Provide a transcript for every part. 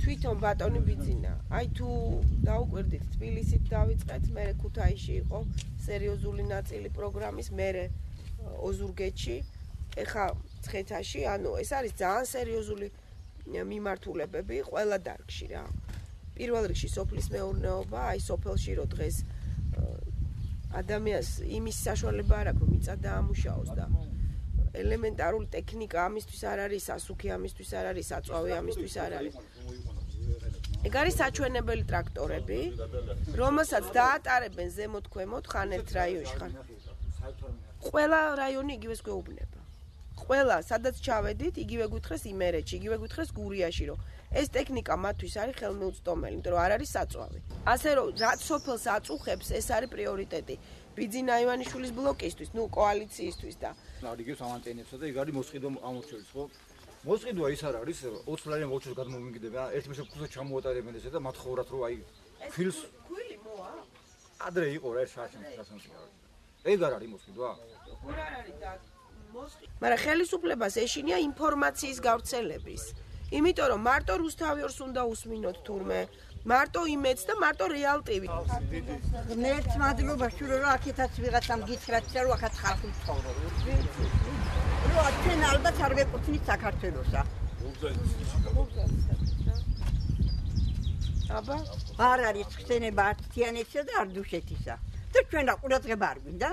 თვითონ ბატონი ბიძინა. აი თუ დაუკვირდით თბილისით დავიწყეთ, მერე ქუთაისში იყო სერიოზული ნაწილი პროგრამის, მერე ოზურგეთში, ეხა ცხეთაში, ანუ ეს არის ძალიან სერიოზული მიმართულებები ყველა დარგში რა. პირველ რიგში სოფლის მეურნეობა, აი სოფელში რო დღეს ადამიანს იმის საშუალება არ აქვს, რომ მიწა დაამუშაოს და ელემენტარული ტექნიკა ამისთვის არ არის, სასუქი ამისთვის არ არის, საწვავი ამისთვის არ არის. ეგ არის საჩვენებელი ტრაქტორები, რომელსაც დაატარებენ ზემოთ ქვემოთ ხან ერთ რაიონში ხან. ყველა რაიონი იგივეს გვეუბნება. ყველა, სადაც ჩავედით, იგივე გვითხრეს იმერეთში, იგივე გვითხრეს გურიაში, რომ ეს ტექნიკა მათთვის არის ხელმიუწვდომელი, იმიტომ რომ არ არის საწვავი. ასე რომ, რაც სოფელს აწუხებს, ეს არის პრიორიტეტი. ბიძინა ივანიშვილის ბლოკისთვის, კოალიციისთვის და არიგებს ამანტენებსა და ეგ არის მოსყიდვა ამორჩევის, ხო? მოსყიდვა ის არ არის 20 ლარიან ვაუჩერს გადმომიგდება, ერთი მეშე ქუსა ჩამოატარებენ ესე და მათხოვრათ რომ აი ფილს ქვილი მოა. ადრე იყო რა ეს სასამართლო. ეგ არ არის მოსყიდვა? არ არის და მაგრამ ხელისუფლებას ეშინია ინფორმაციის გავრცელების. იმიტომ რომ მარტო რუსთავიორს უნდა უსმინოთ თურმე, მარტო იმედს და მარტო რეალ ტივი. მეც მადლობა შურო რა აქეთაც ვიღაცამ გითხრათ რომ აქაც ხალხი ცხოვრობს. რო ჩვენ ალბათ არ ვეკუთვნით საქართველოსა. აბა არ არის ხსენება ართიანეთისა და არდუშეთისა. და ჩვენ რა ყურადღება არ გვინდა?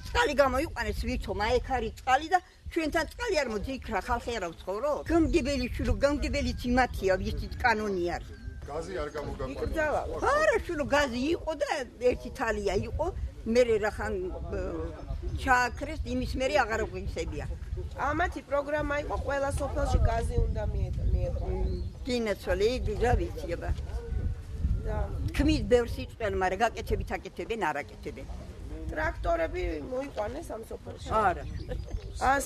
წყალი გამოიყვანეს ვითომ აიქ არის წყალი და ჩვენთან წყალი არ მოდი იქ რა ხალხი არ ვცხოვრობ? გამგებელი შულო გამგებელიც იმათია ვიცით კანონი არის. გაზი არ გამოგაყვანა. იკრძალა. არა შულო გაზი იყო და ერთი თალია იყო მერე რახან ჩააქრეს იმის მერე აღარ გვინსებია. ამათი პროგრამა იყო ყველა სოფელში გაზი უნდა მიეყო. გინაცვალე რა ვიცი აბა. და ქმის ბევრს იწყენ, მაგრამ გაკეთებით აკეთებენ, არ აკეთებენ. ტრაქტორები მოიყვანეს ამ სოფელში. არა.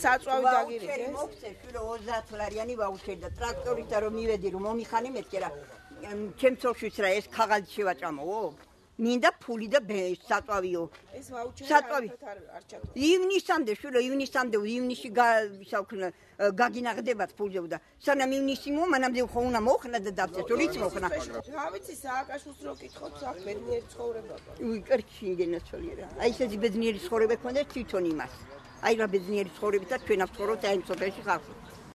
საწვავი დაგირიგეს. მოგწე შულო 30 ლარიანი ვაუჩერი და ტრაქტორით რომ მივედი რომ მომიხანე მეთქე რა. ჩემს სოფშიც რა ეს ქაღალდი შევაჭამოო. მინდა ფული და საწვავიო. ეს ვაუჩერი არ ჩაგვდა. ივნისამდე შულო ივნისამდე ივნისში ისაუქნა გაგინაღდებათ ფულზე და სანამ ივნისი მანამდე ხო უნდა მოხნა და დავწეს რიც მოხნა. რა ვიცი სააკაშვილს რო კითხოთ აქ ბედნიერი ცხოვრება. უი კერჩი გენაცვალე რა. აი ეს ბედნიერი ცხოვრება ქონდა თვითონ იმას. აი რა ბედნიერი ცხოვრებით და ჩვენ ავცხოვრობთ აი სოფელში ხალხი.